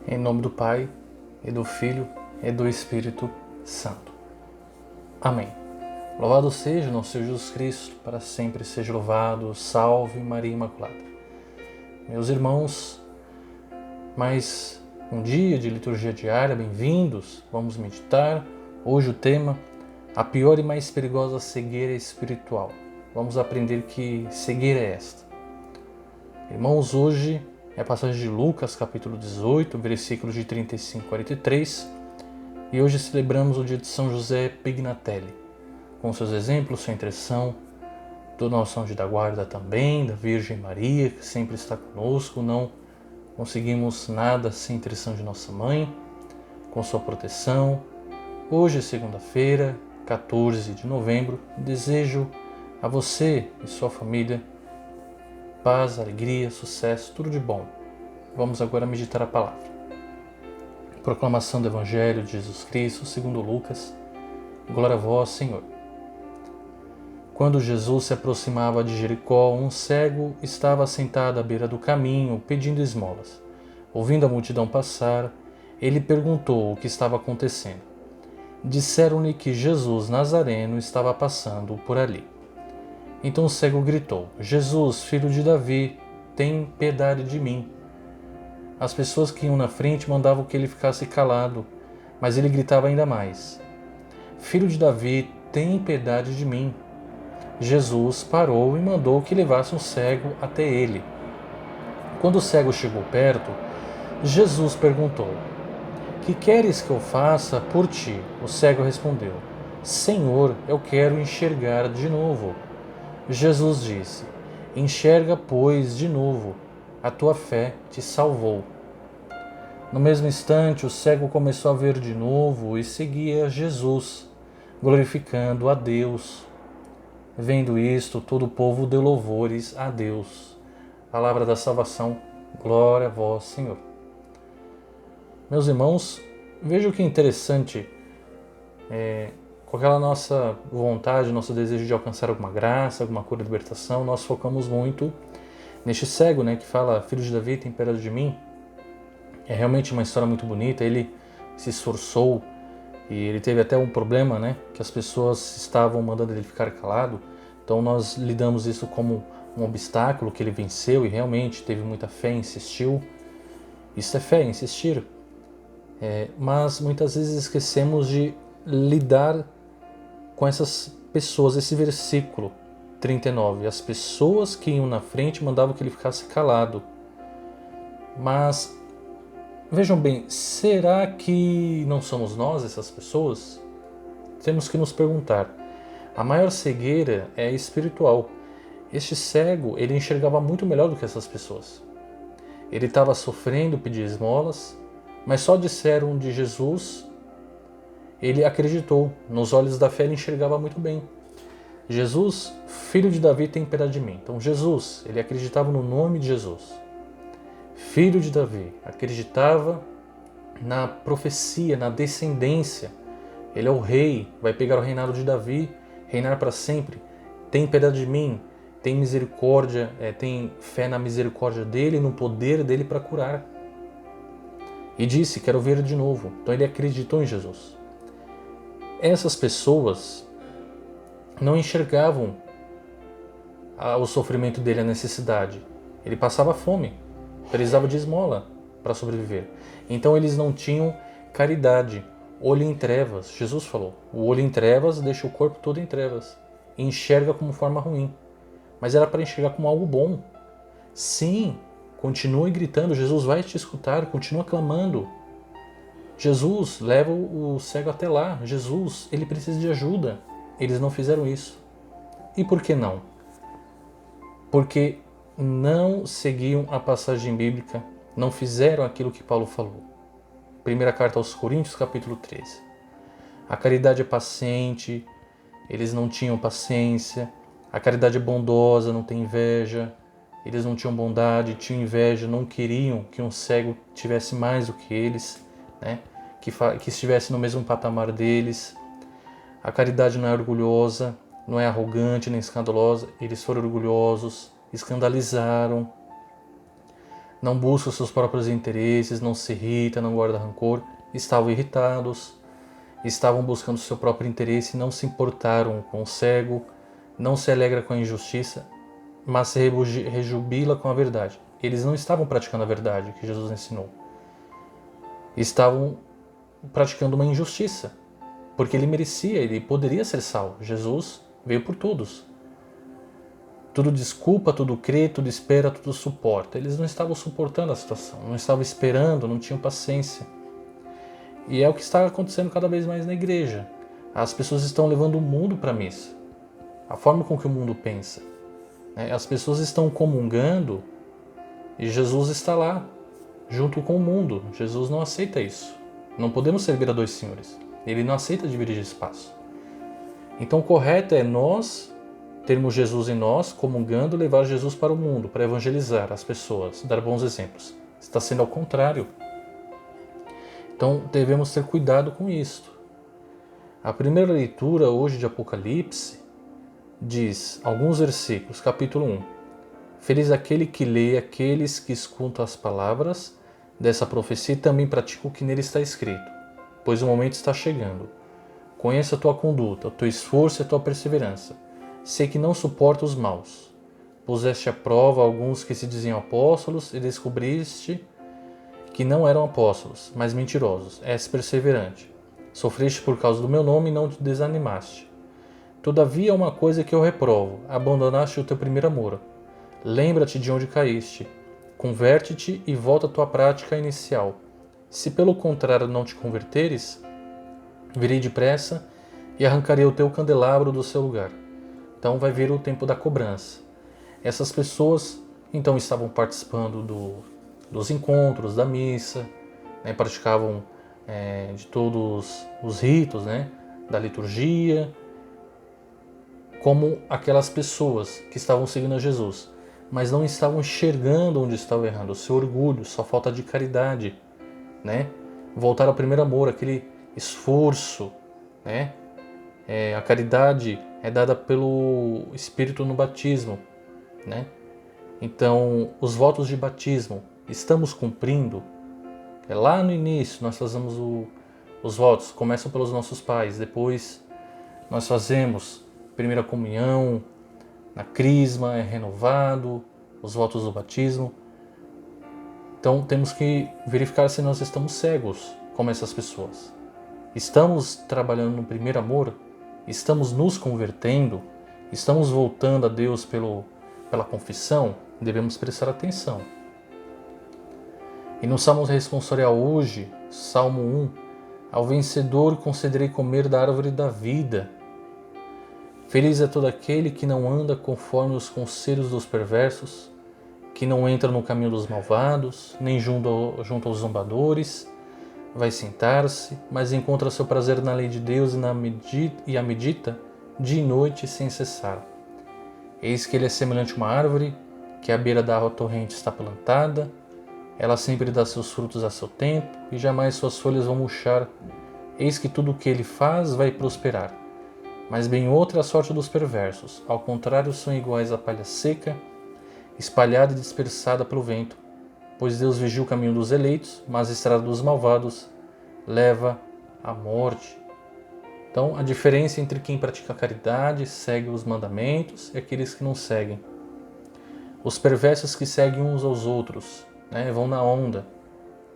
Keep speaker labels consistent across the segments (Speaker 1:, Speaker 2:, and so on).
Speaker 1: Em nome do Pai, e do Filho, e do Espírito Santo. Amém. Louvado seja nosso Senhor Jesus Cristo, para sempre seja louvado. Salve Maria Imaculada. Meus irmãos, mais um dia de liturgia diária, bem-vindos. Vamos meditar. Hoje o tema, a pior e mais perigosa cegueira espiritual. Vamos aprender que cegueira é esta. Irmãos, hoje é a passagem de Lucas, capítulo 18, versículos de 35 a 43. E hoje celebramos o dia de São José Pignatelli, com seus exemplos, sua intercessão, do nosso anjo da guarda também, da Virgem Maria, que sempre está conosco. Não conseguimos nada sem a intercessão de nossa mãe, com sua proteção. Hoje, segunda-feira, 14 de novembro, desejo a você e sua família paz, alegria, sucesso, tudo de bom. Vamos agora meditar a palavra. Proclamação do Evangelho de Jesus Cristo, segundo Lucas. Glória a vós, Senhor. Quando Jesus se aproximava de Jericó, um cego estava sentado à beira do caminho, pedindo esmolas. Ouvindo a multidão passar, ele perguntou o que estava acontecendo. Disseram-lhe que Jesus Nazareno estava passando por ali. Então o cego gritou: Jesus, filho de Davi, tem piedade de mim. As pessoas que iam na frente mandavam que ele ficasse calado, mas ele gritava ainda mais: Filho de Davi, tem piedade de mim. Jesus parou e mandou que levasse o cego até ele. Quando o cego chegou perto, Jesus perguntou: Que queres que eu faça por ti? O cego respondeu: Senhor, eu quero enxergar de novo. Jesus disse: Enxerga, pois, de novo, a tua fé te salvou. No mesmo instante, o cego começou a ver de novo e seguia Jesus, glorificando a Deus. Vendo isto, todo o povo deu louvores a Deus. Palavra da salvação, glória a vós, Senhor. Meus irmãos, vejam que interessante, com aquela nossa vontade, nosso desejo de alcançar alguma graça, alguma cura, libertação, nós focamos muito neste cego, que fala: Filho de Davi, tem piedade de mim. É realmente uma história muito bonita. Ele se esforçou e ele teve até um problema, que as pessoas estavam mandando ele ficar calado. Então nós lidamos isso como um obstáculo que ele venceu e realmente teve muita fé, insistiu. Isso é fé, insistir. Mas muitas vezes esquecemos de lidar com essas pessoas. Esse versículo 39, as pessoas que iam na frente mandavam que ele ficasse calado. Mas vejam bem, será que não somos nós essas pessoas? Temos que nos perguntar. A maior cegueira é espiritual. Este cego, ele enxergava muito melhor do que essas pessoas. Ele estava sofrendo, pedia esmolas, mas só disseram de Jesus, ele acreditou. Nos olhos da fé ele enxergava muito bem. Jesus, filho de Davi, tem piedade de mim. Então Jesus, ele acreditava no nome de Jesus. Filho de Davi, acreditava na profecia, na descendência. Ele é o rei, vai pegar o reinado de Davi, reinar para sempre. Tem piedade de mim, tem misericórdia, tem fé na misericórdia dele, no poder dele para curar. E disse: quero ver de novo. Então ele acreditou em Jesus. Essas pessoas não enxergavam o sofrimento dele, a necessidade. Ele passava fome, precisava de esmola para sobreviver. Então eles não tinham caridade, olho em trevas. Jesus falou: o olho em trevas deixa o corpo todo em trevas, e enxerga como forma ruim. Mas era para enxergar como algo bom. Sim, continue gritando, Jesus vai te escutar, continua clamando. Jesus leva o cego até lá. Jesus, ele precisa de ajuda. Eles não fizeram isso. E por que não? Porque não seguiam a passagem bíblica, não fizeram aquilo que Paulo falou. Primeira carta aos Coríntios, capítulo 13. A caridade é paciente, eles não tinham paciência. A caridade é bondosa, não tem inveja. Eles não tinham bondade, tinham inveja, não queriam que um cego tivesse mais do que eles, que estivesse no mesmo patamar deles. A caridade não é orgulhosa, não é arrogante nem escandalosa. Eles foram orgulhosos, escandalizaram. não busca os seus próprios interesses, não se irrita, não guarda rancor. Estavam irritados, estavam buscando o seu próprio interesse, não se importaram com o cego, não se alegra com a injustiça, mas se rejubila com a verdade. Eles não estavam praticando a verdade que Jesus ensinou. Estavam praticando uma injustiça, porque ele merecia, ele poderia ser salvo. Jesus veio por todos. Tudo desculpa, tudo crê, tudo espera, tudo suporta. Eles não estavam suportando a situação, não estavam esperando, não tinham paciência. E é o que está acontecendo cada vez mais na igreja. As pessoas estão levando o mundo para a missa, a forma com que o mundo pensa. As pessoas estão comungando e Jesus está lá, junto com o mundo. Jesus não aceita isso. Não podemos servir a dois senhores. Ele não aceita dividir espaço. Então o correto é nós termos Jesus em nós, comungando, levar Jesus para o mundo, para evangelizar as pessoas, dar bons exemplos. Está sendo ao contrário. Então devemos ter cuidado com isto. A primeira leitura hoje de Apocalipse diz, alguns versículos, capítulo 1. Feliz aquele que lê, aqueles que escutam as palavras dessa profecia e também praticam o que nele está escrito, pois o momento está chegando. Conheça a tua conduta, o teu esforço e a tua perseverança. Sei que não suporta os maus. Puseste à prova alguns que se diziam apóstolos e descobriste que não eram apóstolos, mas mentirosos. És perseverante. Sofreste por causa do meu nome e não te desanimaste. Todavia, uma coisa que eu reprovo: abandonaste o teu primeiro amor. Lembra-te de onde caíste. Converte-te e volta à tua prática inicial. Se pelo contrário não te converteres, virei depressa e arrancarei o teu candelabro do seu lugar. Então vai vir o tempo da cobrança. Essas pessoas então estavam participando dos encontros, da missa, praticavam de todos os ritos, da liturgia, como aquelas pessoas que estavam seguindo a Jesus, mas não estavam enxergando onde estavam errando, o seu orgulho, sua falta de caridade, voltar ao primeiro amor, aquele esforço, a caridade é dada pelo Espírito no batismo, Então, os votos de batismo, estamos cumprindo? Lá no início nós fazemos os votos, começam pelos nossos pais, depois nós fazemos primeira comunhão, na crisma é renovado, os votos do batismo. Então temos que verificar se nós estamos cegos como essas pessoas. Estamos trabalhando no primeiro amor? Estamos nos convertendo? Estamos voltando a Deus pela confissão? Devemos prestar atenção. E no Salmo responsorial hoje, Salmo 1, ao vencedor concederei comer da árvore da vida. Feliz é todo aquele que não anda conforme os conselhos dos perversos, que não entra no caminho dos malvados, nem junto aos zombadores, vai sentar-se, mas encontra seu prazer na lei de Deus e a medita dia e noite sem cessar. Eis que ele é semelhante a uma árvore, que à beira da torrente está plantada, ela sempre dá seus frutos a seu tempo, e jamais suas folhas vão murchar. Eis que tudo o que ele faz vai prosperar. Mas bem outra é a sorte dos perversos, ao contrário são iguais à palha seca, espalhada e dispersada pelo vento. Pois Deus vigia o caminho dos eleitos, mas a estrada dos malvados leva à morte. Então, a diferença entre quem pratica a caridade, segue os mandamentos, e aqueles que não seguem. Os perversos que seguem uns aos outros, vão na onda,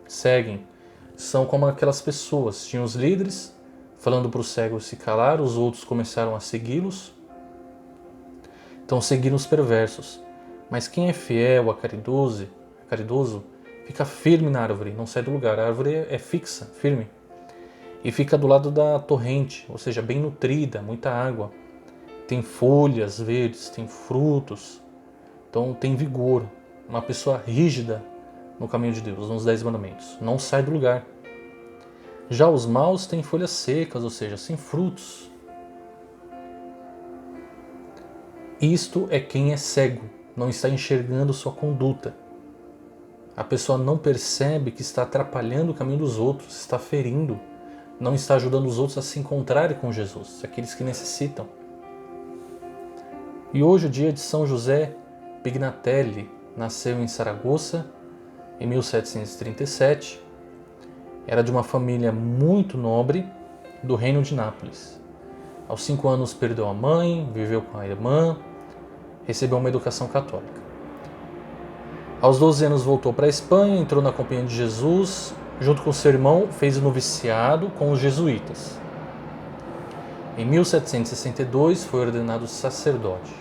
Speaker 1: seguem. São como aquelas pessoas, tinham os líderes falando para os cegos se calar, os outros começaram a segui-los. Então seguiram os perversos. Mas quem é fiel, caridoso, fica firme na árvore, não sai do lugar. A árvore é fixa, firme. E fica do lado da torrente, ou seja, bem nutrida, muita água. Tem folhas verdes, tem frutos. Então tem vigor. Uma pessoa rígida no caminho de Deus, nos 10 mandamentos. Não sai do lugar. Já os maus têm folhas secas, ou seja, sem frutos. Isto é quem é cego, não está enxergando sua conduta. A pessoa não percebe que está atrapalhando o caminho dos outros, está ferindo, não está ajudando os outros a se encontrarem com Jesus, aqueles que necessitam. E hoje, o dia de São José Pignatelli, nasceu em Saragoça em 1737. Era de uma família muito nobre do reino de Nápoles. Aos 5 anos perdeu a mãe, viveu com a irmã, recebeu uma educação católica. Aos 12 anos voltou para a Espanha, entrou na Companhia de Jesus, junto com seu irmão fez o noviciado com os jesuítas. Em 1762 foi ordenado sacerdote.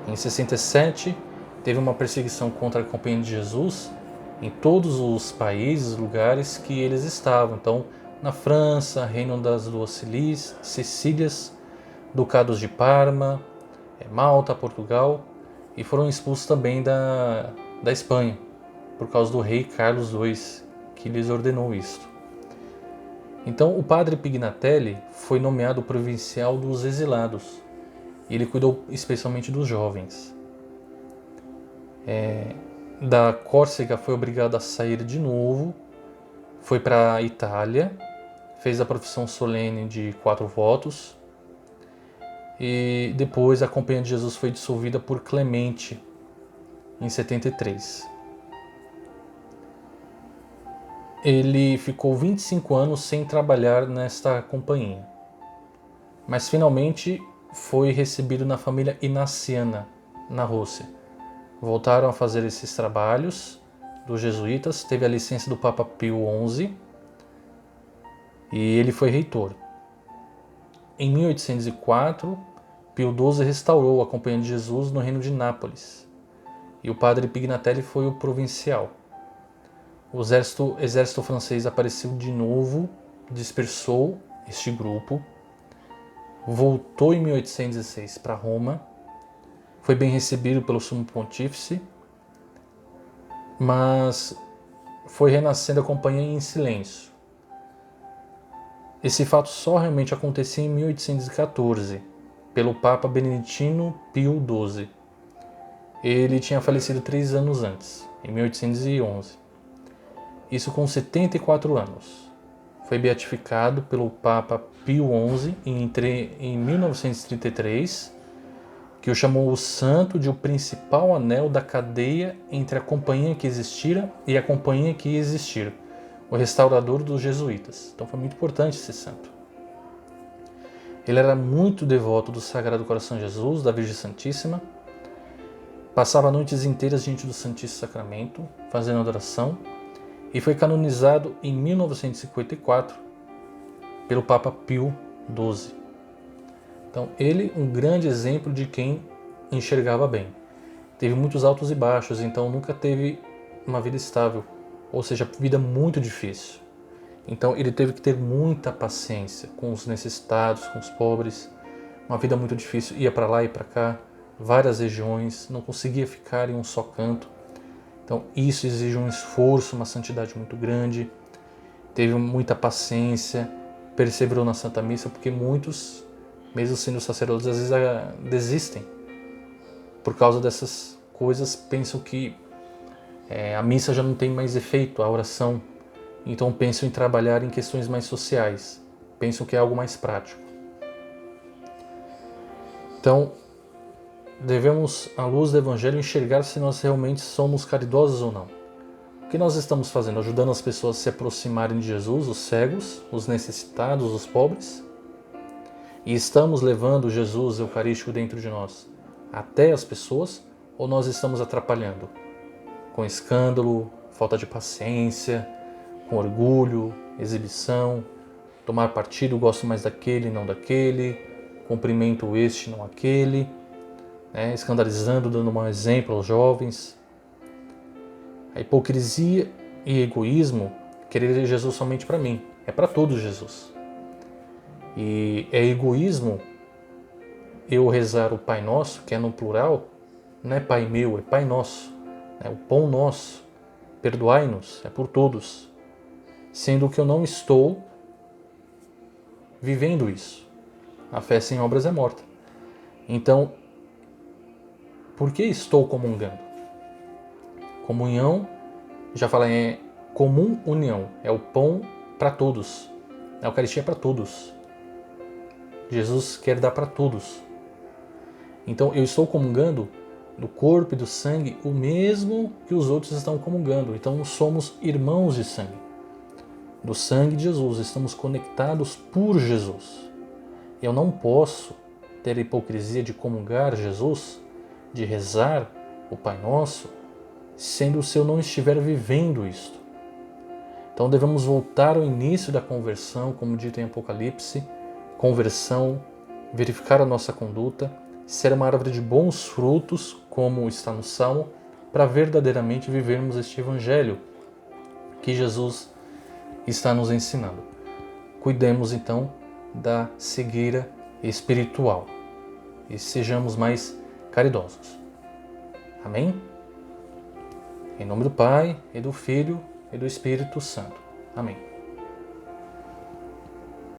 Speaker 1: Em 67 teve uma perseguição contra a Companhia de Jesus em todos os países, lugares que eles estavam. Então, na França, Reino das Duas Sicílias, Ducados de Parma, Malta, Portugal, e foram expulsos também da Espanha, por causa do rei Carlos II, que lhes ordenou isto. Então, o padre Pignatelli foi nomeado provincial dos exilados, e ele cuidou especialmente dos jovens. Da Córcega foi obrigado a sair de novo, foi para a Itália, fez a profissão solene de 4 votos, e depois a Companhia de Jesus foi dissolvida por Clemente em 73. Ele ficou 25 anos sem trabalhar nesta companhia, mas finalmente foi recebido na família Ináciana, na Rússia. Voltaram a fazer esses trabalhos dos jesuítas, teve a licença do Papa Pio XI e ele foi reitor. Em 1804, Pio XII restaurou a Companhia de Jesus no reino de Nápoles e o padre Pignatelli foi o provincial. O exército francês apareceu de novo, dispersou este grupo, voltou em 1806 para Roma, foi bem recebido pelo Sumo Pontífice, mas foi renascendo a companhia em silêncio. Esse fato só realmente acontecia em 1814, pelo Papa Beneditino Pio XII. Ele tinha falecido 3 anos antes, em 1811. Isso com 74 anos. Foi beatificado pelo Papa Pio XI em 1933, que o chamou o santo de o principal anel da cadeia entre a companhia que existira e a companhia que ia existir, o restaurador dos jesuítas. Então foi muito importante esse santo. Ele era muito devoto do Sagrado Coração de Jesus, da Virgem Santíssima, passava noites inteiras diante do Santíssimo Sacramento, fazendo adoração, e foi canonizado em 1954 pelo Papa Pio XII. Então, ele um grande exemplo de quem enxergava bem. Teve muitos altos e baixos, então nunca teve uma vida estável, ou seja, vida muito difícil. Então, ele teve que ter muita paciência com os necessitados, com os pobres, uma vida muito difícil, ia para lá e para cá, várias regiões, não conseguia ficar em um só canto. Então, isso exige um esforço, uma santidade muito grande. Teve muita paciência, perseverou na Santa Missa, porque muitos, mesmo sendo sacerdotes, às vezes desistem por causa dessas coisas, pensam que a missa já não tem mais efeito, a oração, então pensam em trabalhar em questões mais sociais, pensam que é algo mais prático. Então, devemos, à luz do Evangelho, enxergar se nós realmente somos caridosos ou não. O que nós estamos fazendo? Ajudando as pessoas a se aproximarem de Jesus, os cegos, os necessitados, os pobres? E estamos levando Jesus eucarístico dentro de nós até as pessoas, ou nós estamos atrapalhando? Com escândalo, falta de paciência, com orgulho, exibição, tomar partido, gosto mais daquele, não daquele, cumprimento este, não aquele, escandalizando, dando mau exemplo aos jovens. A hipocrisia e egoísmo, querer Jesus somente para mim, é para todos Jesus. E é egoísmo eu rezar o Pai Nosso, que é no plural, não é Pai meu, é Pai Nosso, o pão nosso, perdoai-nos, é por todos, sendo que eu não estou vivendo isso. A fé sem obras é morta. Então, por que estou comungando? Comunhão, já falei, é comum união, é o pão para todos, a Eucaristia é para todos. Jesus quer dar para todos. Então eu estou comungando do corpo e do sangue o mesmo que os outros estão comungando. Então somos irmãos de sangue. Do sangue de Jesus, estamos conectados por Jesus. Eu não posso ter a hipocrisia de comungar Jesus, de rezar o Pai Nosso, sendo se eu não estiver vivendo isto. Então devemos voltar ao início da conversão, como dito em Apocalipse, conversão, verificar a nossa conduta, ser uma árvore de bons frutos, como está no Salmo, para verdadeiramente vivermos este Evangelho que Jesus está nos ensinando. Cuidemos então da cegueira espiritual e sejamos mais caridosos. Amém? Em nome do Pai, e do Filho, e do Espírito Santo. Amém.